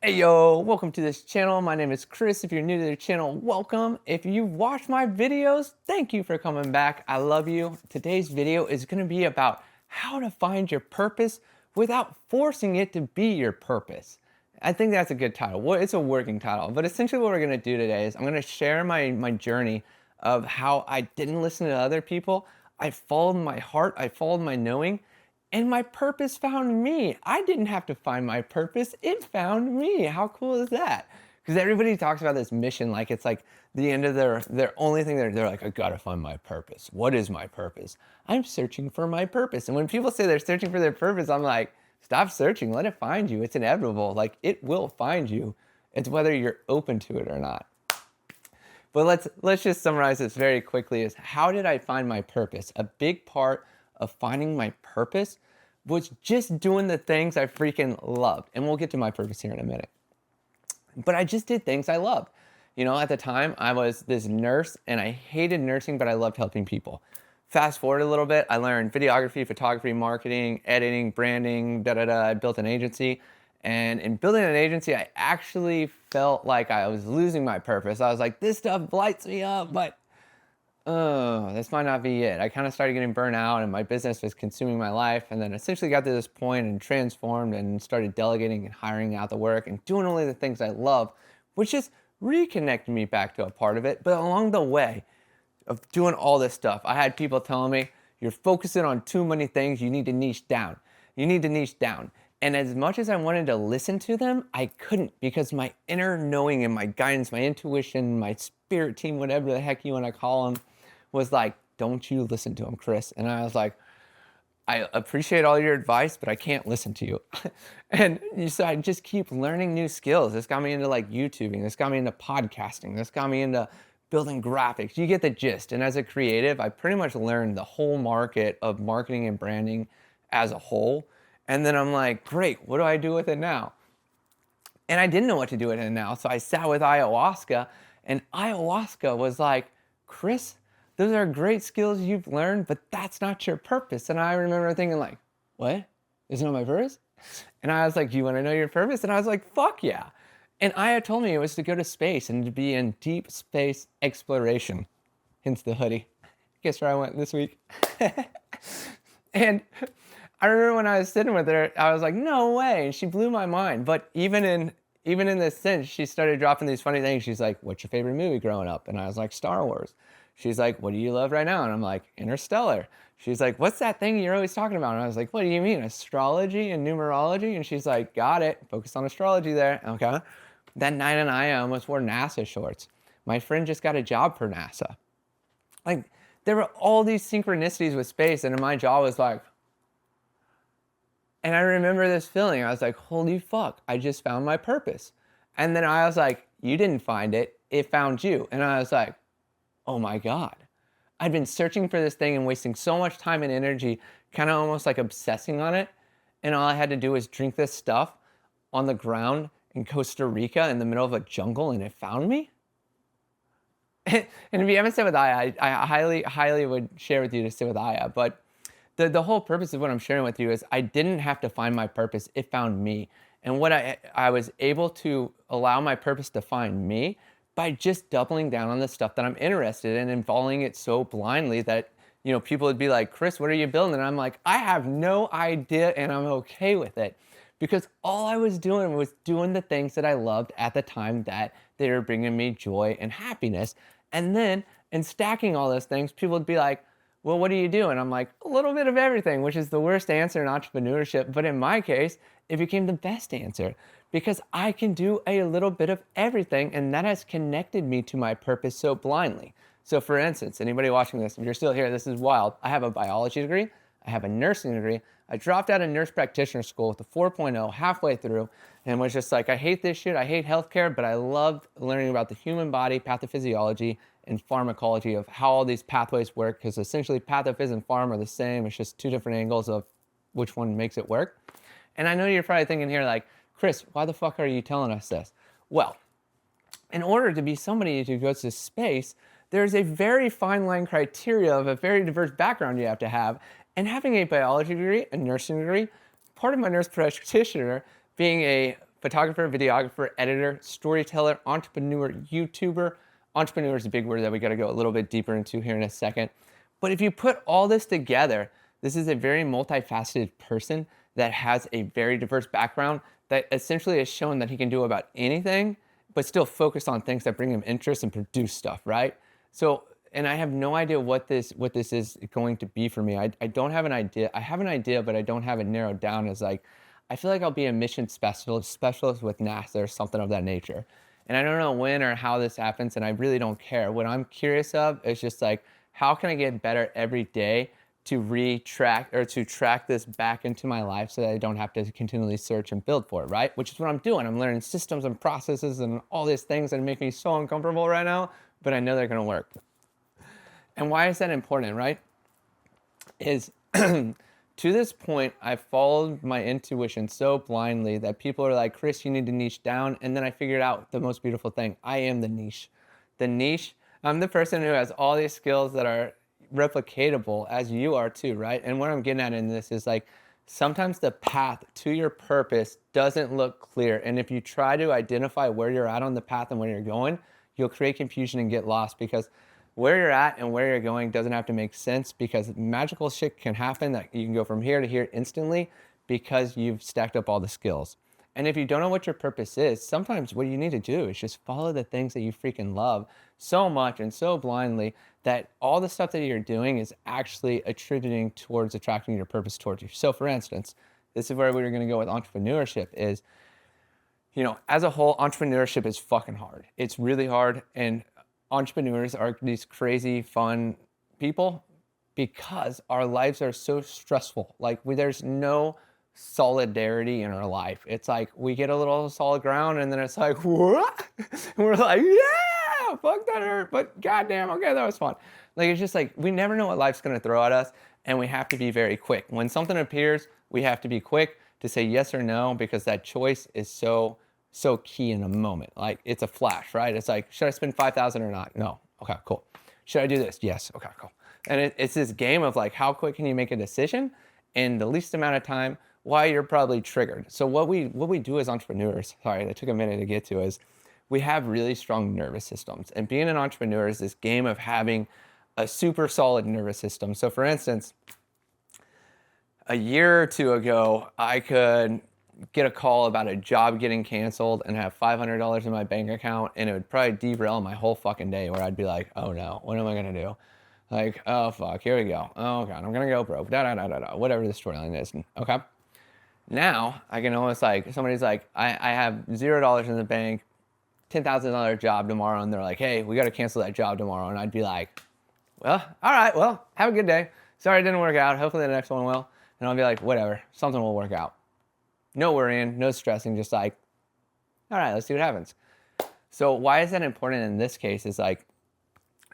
Hey yo, welcome to this channel. My name is Chris. If you're new to the channel, welcome. If you've watched my videos, thank you for coming back. I love you. Today's video is going to be about how to find your purpose without forcing it to be your purpose. I think that's a good title. Well, it's a working title, but essentially what we're going to do today is I'm going to share my journey of how I didn't listen to other people. I followed my heart. I followed my knowing. And my purpose found me. I didn't have to find my purpose. It found me. How cool is that? Because everybody talks about this mission like it's like the end of their only thing. They're like, I gotta find my purpose. What is my purpose? I'm searching for my purpose. And when people say they're searching for their purpose, I'm like, stop searching. Let it find you. It's inevitable. Like it will find you. It's whether you're open to it or not. But let's just summarize this very quickly. Is how did I find my purpose? A big part of finding my purpose was just doing the things I freaking loved. And we'll get to my purpose here in a minute. But I just did things I loved. You know, at the time I was this nurse and I hated nursing, but I loved helping people. Fast forward a little bit, I learned videography, photography, marketing, editing, branding, I built an agency. And in building an agency, I actually felt like I was losing my purpose. I was like, this stuff lights me up, but this might not be it. I kind of started getting burnt out and my business was consuming my life, and then essentially got to this point and transformed and started delegating and hiring out the work and doing only the things I love, which just reconnected me back to a part of it. But along the way of doing all this stuff, I had people telling me, you're focusing on too many things, you need to niche down. You need to niche down. And as much as I wanted to listen to them, I couldn't, because my inner knowing and my guidance, my intuition, my spirit team, whatever the heck you want to call them, was like, don't you listen to him, Chris. And I was like, I appreciate all your advice, but I can't listen to you. And so I just keep learning new skills. This got me into like YouTubing. This got me into podcasting. This got me into building graphics. You get the gist. And as a creative, I pretty much learned the whole market of marketing and branding as a whole. And then I'm like, great, what do I do with it now? And I didn't know what to do with it now. So I sat with ayahuasca, and ayahuasca was like, Chris, those are great skills you've learned, but that's not your purpose. And I remember thinking like, what? Isn't it my purpose? And I was like, do you want to know your purpose? And I was like, fuck yeah. And Aya told me it was to go to space and to be in deep space exploration, hence the hoodie. Guess where I went this week? And I remember when I was sitting with her, I was like, no way. And she blew my mind. But even in this sense, she started dropping these funny things. She's like, what's your favorite movie growing up? And I was like, Star Wars. She's like, what do you love right now? And I'm like, Interstellar. She's like, what's that thing you're always talking about? And I was like, what do you mean, astrology and numerology? And she's like, got it. Focus on astrology there. Okay. That night and I almost wore NASA shorts. My friend just got a job for NASA. Like, there were all these synchronicities with space, and my jaw was like, and I remember this feeling. I was like, holy fuck, I just found my purpose. And then I was like, you didn't find it, it found you. And I was like, oh my God. I'd been searching for this thing and wasting so much time and energy, kind of almost like obsessing on it. And all I had to do was drink this stuff on the ground in Costa Rica in the middle of a jungle, and it found me. And if you haven't sit with Aya, I highly would share with you to sit with Aya. But the whole purpose of what I'm sharing with you is I didn't have to find my purpose. It found me. And what I was able to allow my purpose to find me by just doubling down on the stuff that I'm interested in and following it so blindly that, you know, people would be like, Chris, what are you building? And I'm like, I have no idea, and I'm okay with it. Because all I was doing the things that I loved at the time that they were bringing me joy and happiness. And then in stacking all those things, people would be like, well, what do you do? And I'm like, a little bit of everything, which is the worst answer in entrepreneurship. But in my case, it became the best answer because I can do a little bit of everything, and that has connected me to my purpose so blindly. So for instance, anybody watching this, if you're still here, this is wild. I have a biology degree. I have a nursing degree. I dropped out of nurse practitioner school with a 4.0 halfway through and was just like, I hate this shit. I hate healthcare, but I loved learning about the human body, pathophysiology, and pharmacology of how all these pathways work, because essentially pathophys and pharm are the same. It's just two different angles of which one makes it work. And I know you're probably thinking here like, Chris, why the fuck are you telling us this? Well, in order to be somebody who goes to space, there's a very fine line criteria of a very diverse background you have to have. And having a biology degree, a nursing degree, part of my nurse practitioner being a photographer, videographer, editor, storyteller, entrepreneur, YouTuber. Entrepreneur is a big word that we got to go a little bit deeper into here in a second. But if you put all this together, this is a very multifaceted person that has a very diverse background that essentially has shown that he can do about anything, but still focus on things that bring him interest and produce stuff, right? So, and I have no idea what this is going to be for me. I don't have an idea. I have an idea, but I don't have it narrowed down as like, I feel like I'll be a mission specialist with NASA or something of that nature. And I don't know when or how this happens, and I really don't care. What I'm curious of is just like, how can I get better every day to track this back into my life so that I don't have to continually search and build for it, right? Which is what I'm doing. I'm learning systems and processes and all these things that make me so uncomfortable right now, but I know they're gonna work. And why is that important, right? Is to this point, I followed my intuition so blindly that people are like, Chris, you need to niche down. And then I figured out the most beautiful thing. I am the niche. The niche, I'm the person who has all these skills that are replicatable as you are too, right? And what I'm getting at in this is like, sometimes the path to your purpose doesn't look clear. And if you try to identify where you're at on the path and where you're going, you'll create confusion and get lost, because where you're at and where you're going doesn't have to make sense, because magical shit can happen that you can go from here to here instantly because you've stacked up all the skills. And if you don't know what your purpose is, sometimes what you need to do is just follow the things that you freaking love so much and so blindly that all the stuff that you're doing is actually attributing towards attracting your purpose towards you. So for instance, this is where we're going to go with entrepreneurship is, you know, as a whole, entrepreneurship is fucking hard. It's really hard. And entrepreneurs are these crazy fun people because our lives are so stressful. Like there's no solidarity in our life. It's like we get a little solid ground and then it's like, what? And we're like, yeah, fuck that hurt, but goddamn, okay, that was fun. Like it's just like we never know what life's gonna throw at us, and we have to be very quick. When something appears, we have to be quick to say yes or no, because that choice is so key in a moment. Like it's a flash, right? It's like, should I spend 5,000 or not? No. Okay, cool. Should I do this? Yes. Okay, cool. And it's this game of like, how quick can you make a decision in the least amount of time while you're probably triggered? So what we do as entrepreneurs, sorry, that took a minute to get to, is we have really strong nervous systems. And being an entrepreneur is this game of having a super solid nervous system. So for instance, a year or two ago, I could get a call about a job getting canceled and have $500 in my bank account, and it would probably derail my whole fucking day, where I'd be like, oh no, what am I gonna do? Like, oh fuck, here we go. Oh god, I'm gonna go broke, whatever the storyline is. Okay. Now I can almost like, somebody's like, I have $0 in the bank, $10,000 job tomorrow, and they're like, hey, we gotta cancel that job tomorrow. And I'd be like, well, all right, well, have a good day. Sorry it didn't work out. Hopefully the next one will. And I'll be like, whatever, something will work out. No worrying, no stressing, just like, all right, let's see what happens. So why is that important in this case is like,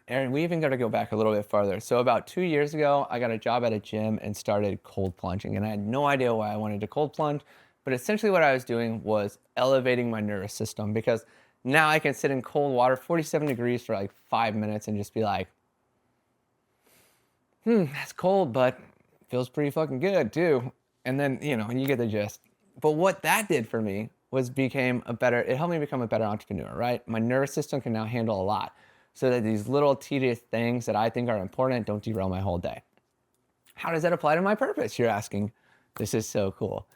Aaron, we even got to go back a little bit farther. So about 2 years ago, I got a job at a gym and started cold plunging. And I had no idea why I wanted to cold plunge, but essentially what I was doing was elevating my nervous system, because now I can sit in cold water, 47 degrees for like 5 minutes and just be like, that's cold, but feels pretty fucking good too. And then, you know, you get the gist. But what that did for me was it helped me become a better entrepreneur, right? My nervous system can now handle a lot, so that these little tedious things that I think are important don't derail my whole day. How does that apply to my purpose, you're asking? This is so cool.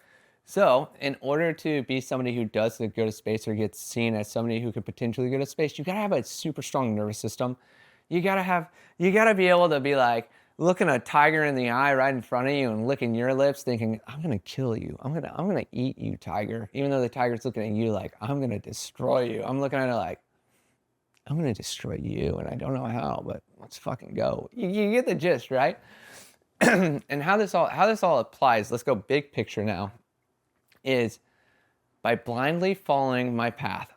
So in order to be somebody who does go to space or gets seen as somebody who could potentially go to space, you gotta have a super strong nervous system. You gotta be able to be like, looking a tiger in the eye right in front of you and licking your lips thinking, I'm gonna kill you. I'm gonna eat you, tiger. Even though the tiger's looking at you like, I'm gonna destroy you. I'm looking at it like, I'm gonna destroy you, and I don't know how, but let's fucking go. You get the gist, right? And how this all applies, let's go big picture now, is by blindly following my path,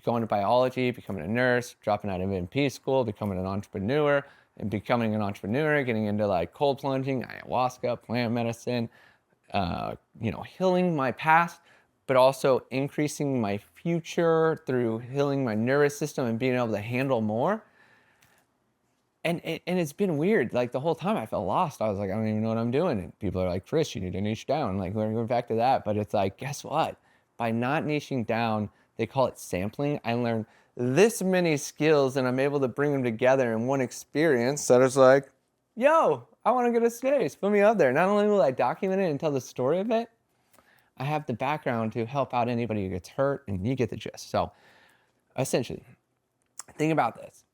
going to biology, becoming a nurse, dropping out of MP school, becoming an entrepreneur, and becoming an entrepreneur, getting into like cold plunging, ayahuasca, plant medicine, healing my past, but also increasing my future through healing my nervous system and being able to handle more. And it's been weird. Like the whole time I felt lost. I was like, I don't even know what I'm doing. And people are like, Chris, you need to niche down. Like we're back to that. But it's like, guess what? by not niching down, they call it sampling. I learned this many skills and I'm able to bring them together in one experience that is like, yo, I want to go to space, put me up there. Not only will I document it and tell the story of it, I have the background to help out anybody who gets hurt, and you get the gist. So essentially, think about this.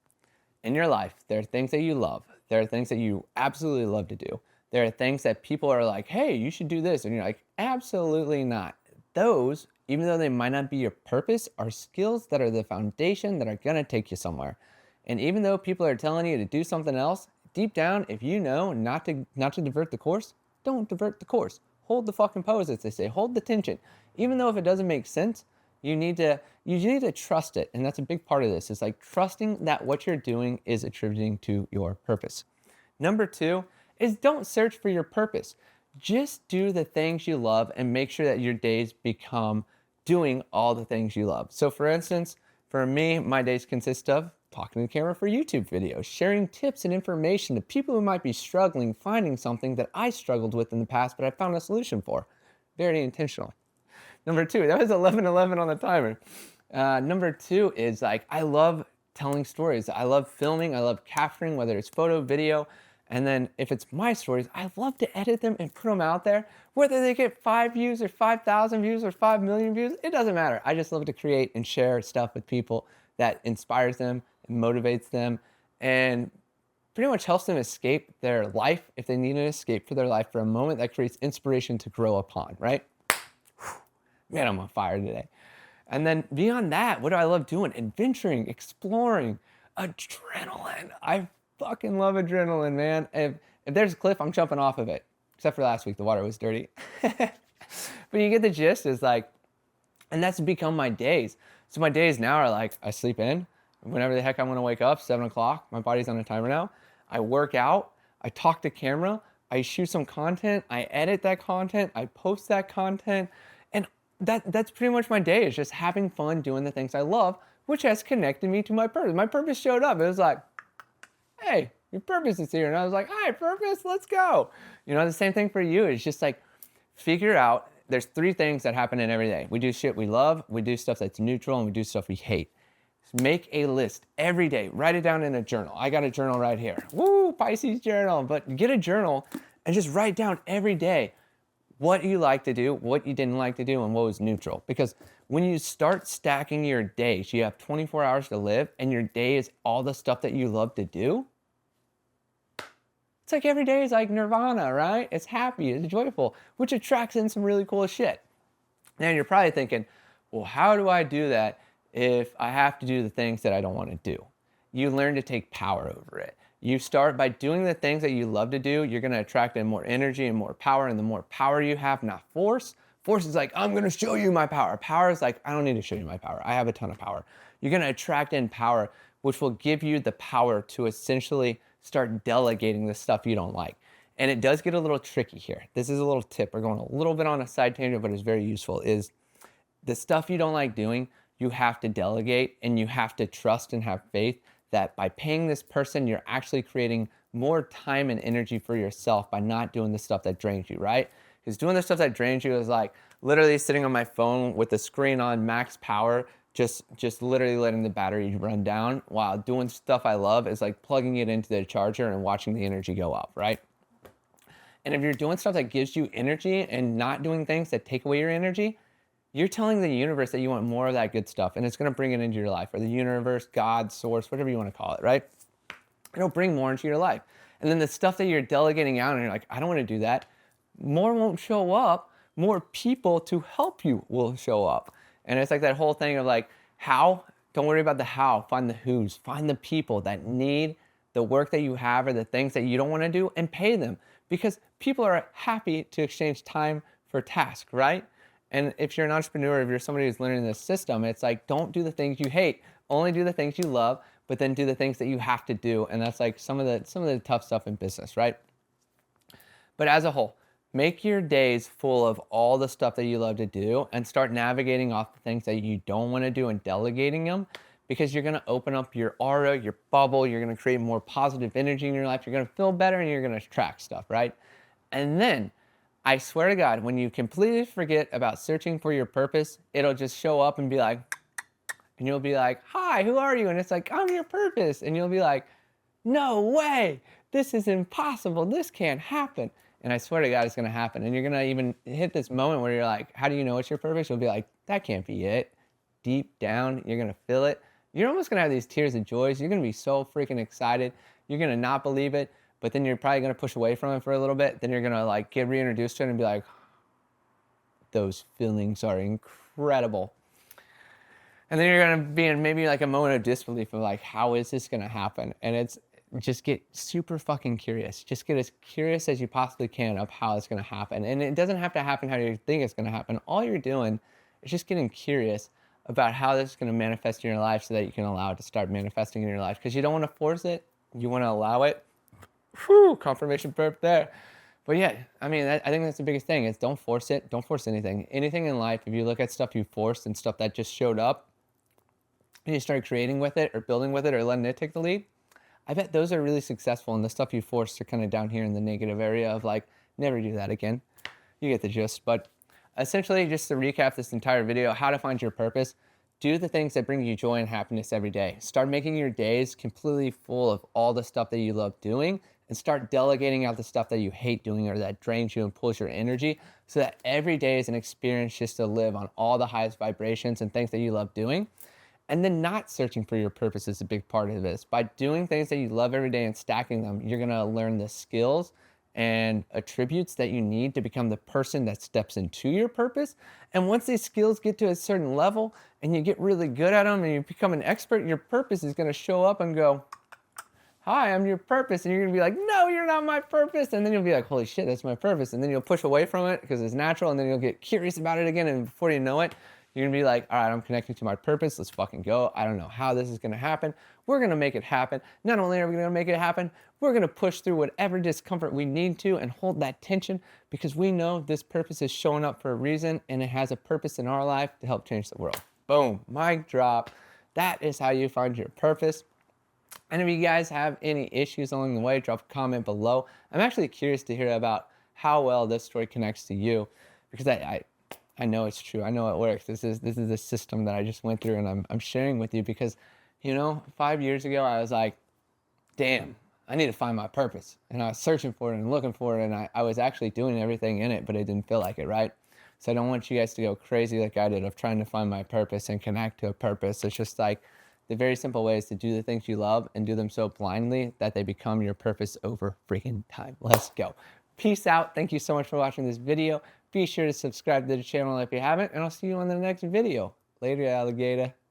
In your life, there are things that you love. There are things that you absolutely love to do. There are things that people are like, hey, you should do this. And you're like, absolutely not. Those, even though they might not be your purpose, are skills that are the foundation that are going to take you somewhere. And even though people are telling you to do something else, deep down, if you know not to divert the course, don't divert the course. Hold the fucking pose, as they say. Hold the tension. Even though if it doesn't make sense, you need to trust it. And that's a big part of this. It's like trusting that what you're doing is attributing to your purpose. Number 2 is don't search for your purpose. Just do the things you love and make sure that your days become doing all the things you love. So for instance, for me, my days consist of talking to the camera for YouTube videos, sharing tips and information to people who might be struggling, finding something that I struggled with in the past, but I found a solution for. Very intentional. Number 2, that was 11:11 on the timer. Number 2 is like, I love telling stories. I love filming. I love capturing, whether it's photo, video. And then if it's my stories, I love to edit them and put them out there. Whether they get 5 views or 5,000 views or 5 million views, it doesn't matter. I just love to create and share stuff with people that inspires them, and motivates them, and pretty much helps them escape their life if they need an escape for their life for a moment that creates inspiration to grow upon, right? Man, I'm on fire today. And then beyond that, what do I love doing? Adventuring, exploring, adrenaline. I fucking love adrenaline, man. If there's a cliff, I'm jumping off of it. Except for last week, the water was dirty. But you get the gist, is like, and that's become my days. So my days now are like, I sleep in. Whenever the heck I want to wake up, 7 o'clock, my body's on a timer now. I work out, I talk to camera, I shoot some content, I edit that content, I post that content. And that's pretty much my day, is just having fun doing the things I love, which has connected me to my purpose. My purpose showed up. It was like, hey, your purpose is here. And I was like, hi, purpose, let's go. You know, the same thing for you. It's just like, figure out, there's 3 things that happen in every day. We do shit we love, we do stuff that's neutral, and we do stuff we hate. Make a list every day. Write it down in a journal. I got a journal right here. Woo, Pisces journal. But get a journal and just write down every day what you like to do, what you didn't like to do, and what was neutral. Because when you start stacking your days, you have 24 hours to live, and your day is all the stuff that you love to do. It's like every day is like nirvana, right? It's happy, it's joyful, which attracts in some really cool shit. Now you're probably thinking, well, how do I do that if I have to do the things that I don't want to do? You learn to take power over it. You start by doing the things that you love to do. You're going to attract in more energy and more power. And the more power you have, not force. Force is like, I'm going to show you my power. Power is like, I don't need to show you my power. I have a ton of power. You're going to attract in power, which will give you the power to essentially start delegating the stuff you don't like. And it does get a little tricky here. This is a little tip. We're going a little bit on a side tangent, but it's very useful, is the stuff you don't like doing, you have to delegate, and you have to trust and have faith that by paying this person, you're actually creating more time and energy for yourself by not doing the stuff that drains you, right? Because doing the stuff that drains you is like literally sitting on my phone with the screen on max power, just literally letting the battery run down, while doing stuff I love is like plugging it into the charger and watching the energy go up, right? And if you're doing stuff that gives you energy and not doing things that take away your energy, you're telling the universe that you want more of that good stuff, and it's going to bring it into your life, or the universe, God, source, whatever you want to call it, right? It'll bring more into your life. And then the stuff that you're delegating out and you're like, I don't want to do that, more won't show up. More people to help you will show up. And it's like that whole thing of like, how? Don't worry about the how. Find the who's. Find the people that need the work that you have or the things that you don't want to do, and pay them. Because people are happy to exchange time for task, right? And if you're an entrepreneur, if you're somebody who's learning this system, it's like, don't do the things you hate. Only do the things you love, but then do the things that you have to do. And that's like some of the tough stuff in business, right? But as a whole, make your days full of all the stuff that you love to do, and start navigating off the things that you don't want to do and delegating them, because you're going to open up your aura, your bubble. You're going to create more positive energy in your life. You're going to feel better, and you're going to attract stuff, right? And then I swear to God, when you completely forget about searching for your purpose, it'll just show up and be like, and you'll be like, hi, who are you? And it's like, I'm your purpose. And you'll be like, no way, this is impossible. This can't happen. And I swear to God, it's going to happen. And you're going to even hit this moment where you're like, how do you know it's your purpose? You'll be like, that can't be it. Deep down, you're going to feel it. You're almost going to have these tears of joy. You're going to be so freaking excited. You're going to not believe it, but then you're probably going to push away from it for a little bit. Then you're going to like get reintroduced to it and be like, those feelings are incredible. And then you're going to be in maybe like a moment of disbelief of like, how is this going to happen? And it's just get super fucking curious. Just get as curious as you possibly can of how it's going to happen. And it doesn't have to happen how you think it's going to happen. All you're doing is just getting curious about how this is going to manifest in your life so that you can allow it to start manifesting in your life. Because you don't want to force it. You want to allow it. Whew, confirmation burp there. But yeah, I mean, I think that's the biggest thing is don't force it. Don't force anything. Anything in life, if you look at stuff you forced and stuff that just showed up, and you start creating with it or building with it or letting it take the lead, I bet those are really successful. And the stuff you forced are kind of down here in the negative area of like, never do that again. You get the gist. But essentially, just to recap this entire video, how to find your purpose, do the things that bring you joy and happiness every day. Start making your days completely full of all the stuff that you love doing, and start delegating out the stuff that you hate doing or that drains you and pulls your energy, so that every day is an experience just to live on all the highest vibrations and things that you love doing. And then not searching for your purpose is a big part of this. By doing things that you love every day and stacking them, you're going to learn the skills and attributes that you need to become the person that steps into your purpose. And once these skills get to a certain level and you get really good at them and you become an expert, your purpose is going to show up and go, hi, I'm your purpose. And you're going to be like, no, you're not my purpose. And then you'll be like, holy shit, that's my purpose. And then you'll push away from it because it's natural. And then you'll get curious about it again. And before you know it, you're going to be like, all right, I'm connecting to my purpose. Let's fucking go. I don't know how this is going to happen. We're going to make it happen. Not only are we going to make it happen, we're going to push through whatever discomfort we need to and hold that tension, because we know this purpose is showing up for a reason and it has a purpose in our life to help change the world. Boom, mic drop. That is how you find your purpose. And if you guys have any issues along the way, drop a comment below. I'm actually curious to hear about how well this story connects to you, because I know it's true. I know it works. This is a system that I just went through, and I'm sharing with you because, you know, 5 years ago I was like, damn, I need to find my purpose. And I was searching for it and looking for it, and I was actually doing everything in it, but it didn't feel like it, right? So I don't want you guys to go crazy like I did of trying to find my purpose and connect to a purpose. It's just like the very simple way is to do the things you love and do them so blindly that they become your purpose over freaking time. Let's go. Peace out. Thank you so much for watching this video. Be sure to subscribe to the channel if you haven't, and I'll see you on the next video. Later, alligator.